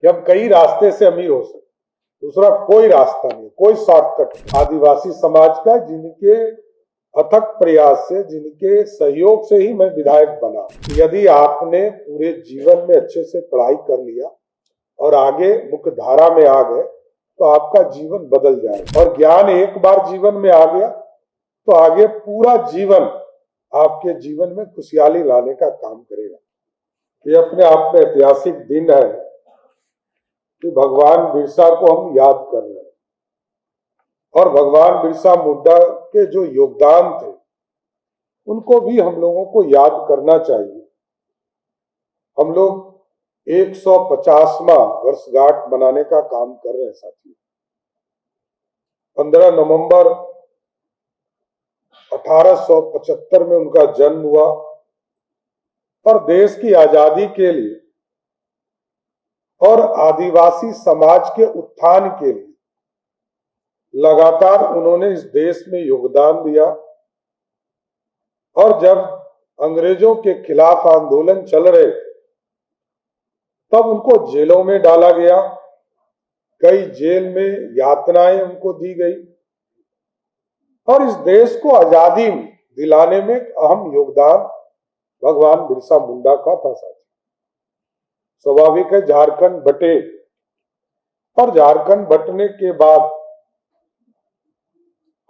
हम कई रास्ते से अमीर हो सकते, दूसरा कोई रास्ता नहीं, कोई शॉर्टकट। आदिवासी समाज का जिनके अथक प्रयास से, जिनके सहयोग से ही मैं विधायक बना। यदि आपने पूरे जीवन में अच्छे से पढ़ाई कर लिया और आगे मुख्य धारा में आ गए तो आपका जीवन बदल जाएगा। और ज्ञान एक बार जीवन में आ गया तो आगे पूरा जीवन आपके जीवन में खुशहाली लाने का काम करेगा। ये अपने आप में ऐतिहासिक दिन है कि भगवान बिरसा को हम याद कर रहे हैं और भगवान बिरसा मुंडा के जो योगदान थे उनको भी हम लोगों को याद करना चाहिए। हम लोग 150वां वर्षगांठ मनाने का काम कर रहे हैं साथियों। 15 नवंबर 1875 में उनका जन्म हुआ और देश की आजादी के लिए और आदिवासी समाज के उत्थान के लिए लगातार उन्होंने इस देश में योगदान दिया। और जब अंग्रेजों के खिलाफ आंदोलन चल रहे तब उनको जेलों में डाला गया, कई जेल में यातनाएं उनको दी गई और इस देश को आजादी दिलाने में अहम योगदान भगवान बिरसा मुंडा का था। स्वाभाविक है झारखंड बटे और झारखंड बटने के बाद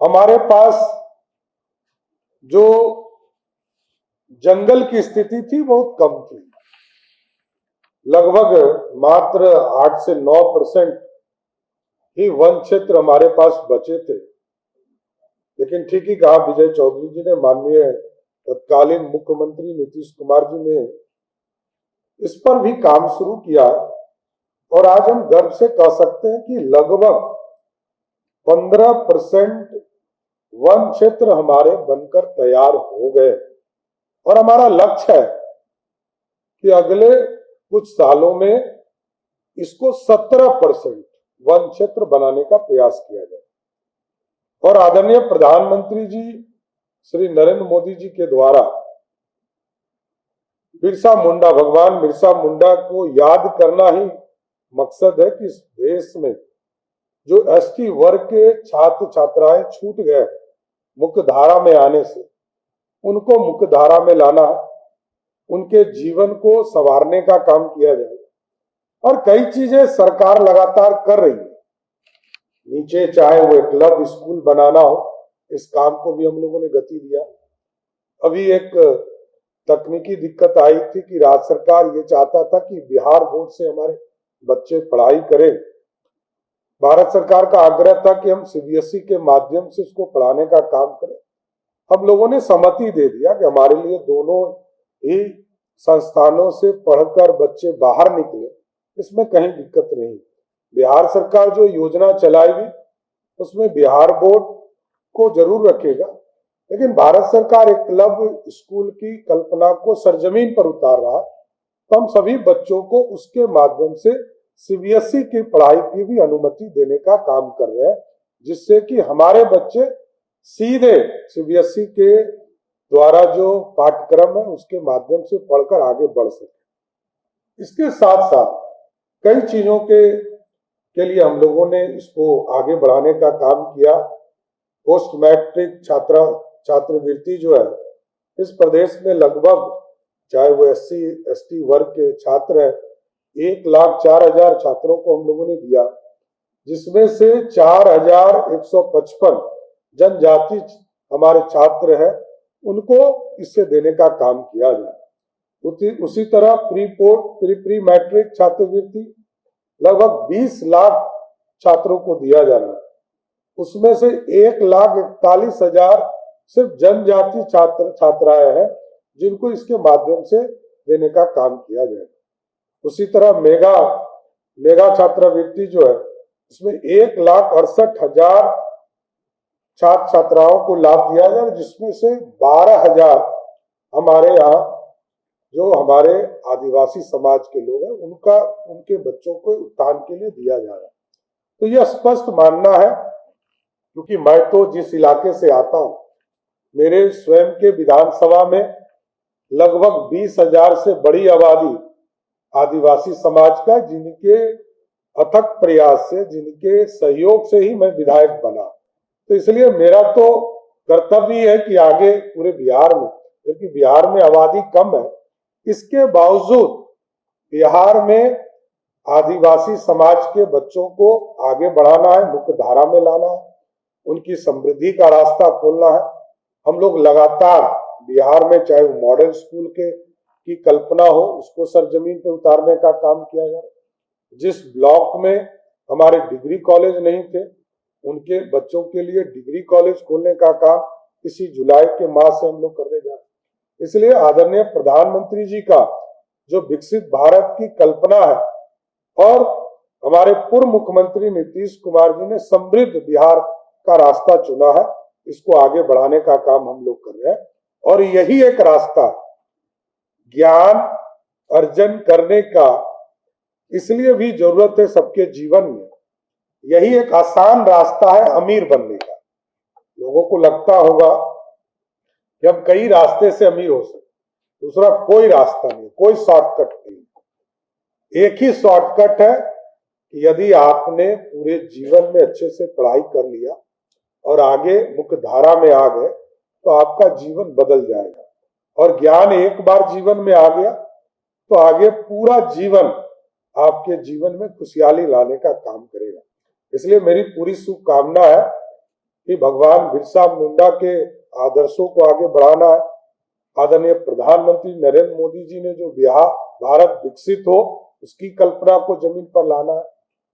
हमारे पास जो जंगल की स्थिति थी बहुत कम थी। लगभग मात्र 8 से 9% ही वन क्षेत्र हमारे पास बचे थे। लेकिन ठीक ही कहा विजय चौधरी जी ने, माननीय तत्कालीन मुख्यमंत्री नीतीश कुमार जी ने इस पर भी काम शुरू किया और आज हम गर्व से कह सकते हैं कि लगभग 15% वन क्षेत्र हमारे बनकर तैयार हो गए। और हमारा लक्ष्य है कि अगले कुछ सालों में इसको 17% वन क्षेत्र बनाने का प्रयास किया जाए। और आदरणीय प्रधानमंत्री जी श्री नरेंद्र मोदी जी के द्वारा बिरसा मुंडा, भगवान बिरसा मुंडा को याद करना ही मकसद है कि इस देश में जो एसटी वर्ग के छात्र छात्राएं छूट गए मुख्य धारा में आने से, उनको मुख्य धारा में लाना, उनके जीवन को संवारने का काम किया जाए। और कई चीजें सरकार लगातार कर रही है नीचे, चाहे वो क्लब स्कूल बनाना हो, इस काम को भी हम लोगों ने गति दिया। अभी एक तकनीकी दिक्कत आई थी कि राज्य सरकार ये चाहता था कि बिहार बोर्ड से हमारे बच्चे पढ़ाई करें। भारत सरकार का आग्रह था कि हम सीबीएसई के माध्यम से उसको पढ़ाने का काम करें। हम लोगों ने सहमति दे दिया कि हमारे लिए दोनों ही संस्थानों से पढ़कर बच्चे बाहर निकले, इसमें कहीं दिक्कत नहीं। बिहार सरकार जो योजना चलाएगी उसमें बिहार बोर्ड को जरूर रखेगा, लेकिन भारत सरकार एक क्लब स्कूल की कल्पना को सरजमीन पर उतार रहा है तो हम सभी बच्चों को उसके माध्यम से सीबीएसई की पढ़ाई की भी अनुमति देने का काम कर रहे हैं, जिससे कि हमारे बच्चे सीधे सीबीएसई के द्वारा जो पाठ्यक्रम है उसके माध्यम से पढ़कर आगे बढ़ सके। इसके साथ साथ कई चीजों के लिए हम लोगों ने इसको आगे बढ़ाने का काम किया। पोस्ट मैट्रिक छात्रवृत्ति जो है इस प्रदेश में लगभग, चाहे वो SC ST वर्ग के छात्र हैं, 1,04,000 छात्रों को हम लोगों ने दिया, जिसमें से 4,155 जनजाति हमारे छात्र हैं, उनको इससे देने का काम किया जाए। उसी तरह प्री मैट्रिक छात्रवृत्ति लगभग 20 लाख छात्रों को दिया जाना है, उसमें से 1,41,000 सिर्फ जनजाति छात्राएं हैं जिनको इसके माध्यम से देने का काम किया जाए। उसी तरह मेगा छात्रवृत्ति जो है उसमें 1,68,000 छात्र छात्राओं को लाभ दिया जाए, जिसमें से 12,000 हमारे यहाँ जो हमारे आदिवासी समाज के लोग हैं उनके बच्चों को उत्थान के लिए दिया जा रहा है। तो यह स्पष्ट मानना है, क्योंकि मैं तो जिस इलाके से आता हूं, मेरे स्वयं के विधानसभा में लगभग 20,000 से बड़ी आबादी आदिवासी समाज का, जिनके अथक प्रयास से, जिनके सहयोग से ही मैं विधायक बना। तो इसलिए मेरा तो कर्तव्य है कि आगे पूरे बिहार में, जबकि बिहार में आबादी कम है, इसके बावजूद बिहार में आदिवासी समाज के बच्चों को आगे बढ़ाना है, मुख्य धारा में लाना है, उनकी समृद्धि का रास्ता खोलना है। हम लोग लगातार बिहार में, चाहे वो मॉडल स्कूल के की कल्पना हो, उसको सरजमीन पे उतारने का काम किया जाए। जिस ब्लॉक में हमारे डिग्री कॉलेज नहीं थे, उनके बच्चों के लिए डिग्री कॉलेज खोलने का काम इसी जुलाई के माह से हम लोग करने जा रहे हैं। इसलिए आदरणीय प्रधानमंत्री जी का जो विकसित भारत की कल्पना है, और हमारे पूर्व मुख्यमंत्री नीतीश कुमार जी ने समृद्ध बिहार का रास्ता चुना है, इसको आगे बढ़ाने का काम हम लोग कर रहे हैं। और यही एक रास्ता ज्ञान अर्जन करने का इसलिए भी जरूरत है सबके जीवन में। यही एक आसान रास्ता है अमीर बनने का। लोगों को लगता होगा कि हम कई रास्ते से अमीर हो सकते, दूसरा कोई रास्ता नहीं, कोई शॉर्टकट नहीं। एक ही शॉर्टकट है कि यदि आपने पूरे जीवन में अच्छे से पढ़ाई कर लिया और आगे मुख्य धारा में आ गए, तो आपका जीवन बदल जाएगा। और ज्ञान एक बार जीवन में आ गया तो आगे पूरा जीवन आपके जीवन में खुशहाली लाने का काम करेगा। इसलिए मेरी पूरी शुभकामना है कि भगवान बिरसा मुंडा के आदर्शों को आगे बढ़ाना है। आदरणीय प्रधानमंत्री नरेंद्र मोदी जी ने जो भारत विकसित हो, उसकी कल्पना को जमीन पर लाना है,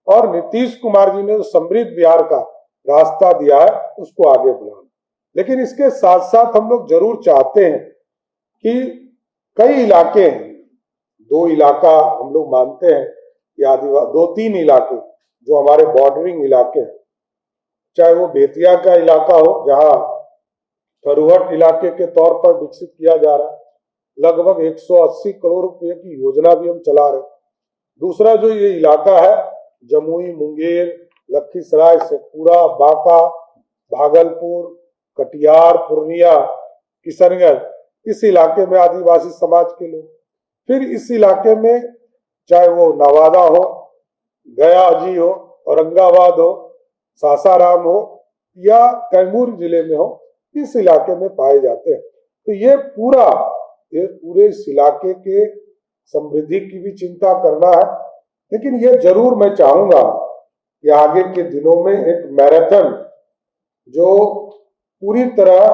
और नीतीश कुमार जी ने जो समृद्ध बिहार का रास्ता दिया है, उसको आगे बढ़ाना। लेकिन इसके साथ साथ हम लोग जरूर चाहते हैं कि कई इलाके हैं, दो इलाका हम लोग मानते हैं कि आदिवासी, दो तीन इलाके जो हमारे बॉर्डरिंग इलाके हैं, चाहे वो बेतिया का इलाका हो, जहां फरुहट इलाके के तौर पर विकसित किया जा रहा है, लगभग 180 करोड़ रुपए की योजना भी हम चला रहे हैं। दूसरा जो ये इलाका है, जमुई, मुंगेर, लखीसराय, शेखपुरा, बांका, भागलपुर, कटिहार, पूर्णिया, किशनगंज, इस इलाके में आदिवासी समाज के लोग। फिर इस इलाके में चाहे वो नवादा हो, गया जी हो, औरंगाबाद हो, सासाराम हो, या कैमूर जिले में हो, इस इलाके में पाए जाते हैं। तो ये पूरे इस इलाके के समृद्धि की भी चिंता करना है। लेकिन ये जरूर मैं चाहूंगा कि आगे के दिनों में एक मैराथन जो पूरी तरह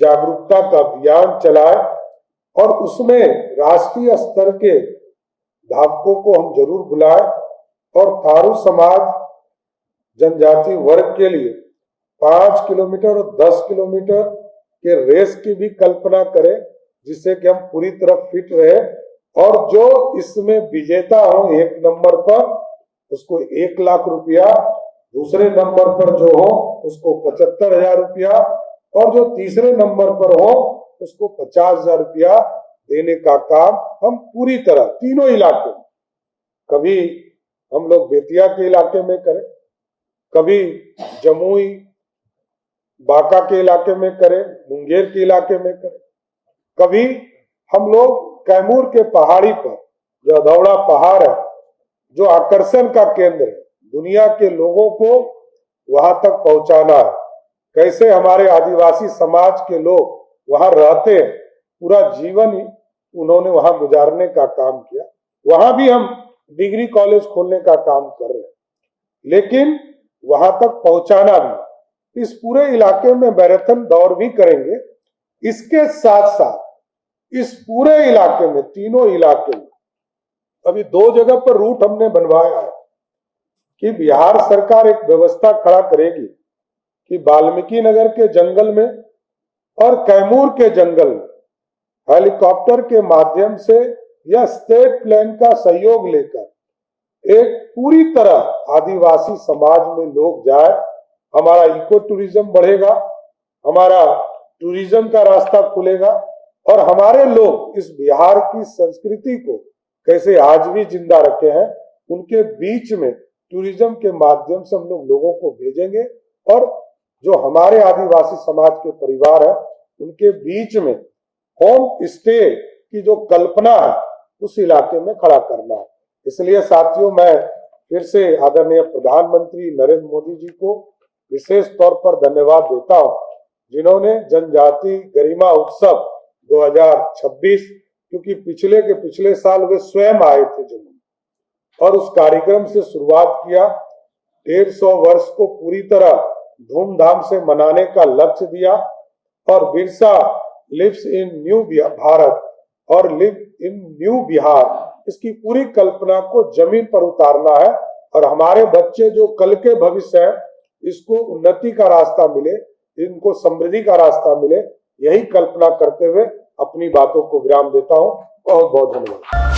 जागरूकता का अभियान चलाए, और उसमें राष्ट्रीय स्तर के धावकों को हम जरूर बुलाएं, और थारू समाज जनजाति वर्ग के लिए 5 किलोमीटर और 10 किलोमीटर के रेस की भी कल्पना करें, जिससे कि हम पूरी तरह फिट रहे। और जो इसमें विजेता हो एक नंबर पर, उसको 1 लाख रुपया, दूसरे नंबर पर जो हो उसको 75,000 रुपया, और जो तीसरे नंबर पर हो उसको 50,000 रुपया देने का काम हम पूरी तरह तीनों इलाके में, कभी हम लोग बेतिया के इलाके में करें, कभी जमुई बांका के इलाके में करें, मुंगेर के इलाके में करें, कभी हम लोग कैमूर के पहाड़ी पर, जो अधौड़ा पहाड़ है, जो आकर्षण का केंद्र है, दुनिया के लोगों को वहां तक पहुंचाना है। कैसे हमारे आदिवासी समाज के लोग वहां रहते हैं, पूरा जीवन ही उन्होंने वहां गुजारने का काम किया। वहां भी हम डिग्री कॉलेज खोलने का काम कर रहे हैं, लेकिन वहां तक पहुंचाना भी। इस पूरे इलाके में मैराथन दौड़ भी करेंगे। इसके साथ साथ इस पूरे इलाके में, तीनों इलाके में, अभी 2 जगह पर रूट हमने बनवाया है कि बिहार सरकार एक व्यवस्था खड़ा करेगी कि वाल्मीकि नगर के जंगल में और कैमूर के जंगल में हेलीकॉप्टर के माध्यम से या स्टेट प्लेन का सहयोग लेकर एक पूरी तरह आदिवासी समाज में लोग जाए। हमारा इको टूरिज्म बढ़ेगा, हमारा टूरिज्म का रास्ता खुलेगा, और हमारे लोग इस बिहार की संस्कृति को कैसे आज भी जिंदा रखे हैं, उनके बीच में टूरिज्म के माध्यम से हम लोग लोगों को भेजेंगे, और जो हमारे आदिवासी समाज के परिवार है उनके बीच में होम स्टे की जो कल्पना है उस इलाके में खड़ा करना है। इसलिए साथियों, मैं फिर से आदरणीय प्रधानमंत्री नरेंद्र मोदी जी को विशेष तौर पर धन्यवाद देता हूं, जिन्होंने जनजाति गरिमा उत्सव 2026, क्योंकि पिछले साल वे स्वयं आए थे जम्मू और उस कार्यक्रम से शुरुआत किया, 150 वर्ष को पूरी तरह धूमधाम से मनाने का लक्ष्य दिया और Birsa lives in new Bharat और लिव इन न्यू बिहार, इसकी पूरी कल्पना को जमीन पर उतारना है और हमारे बच्चे जो कल के भविष्य है, इसको उन्नति का रास्ता मिले, इनको समृद्धि का रास्ता मिले, यही कल्पना करते हुए अपनी बातों को विराम देता हूं। बहुत बहुत धन्यवाद।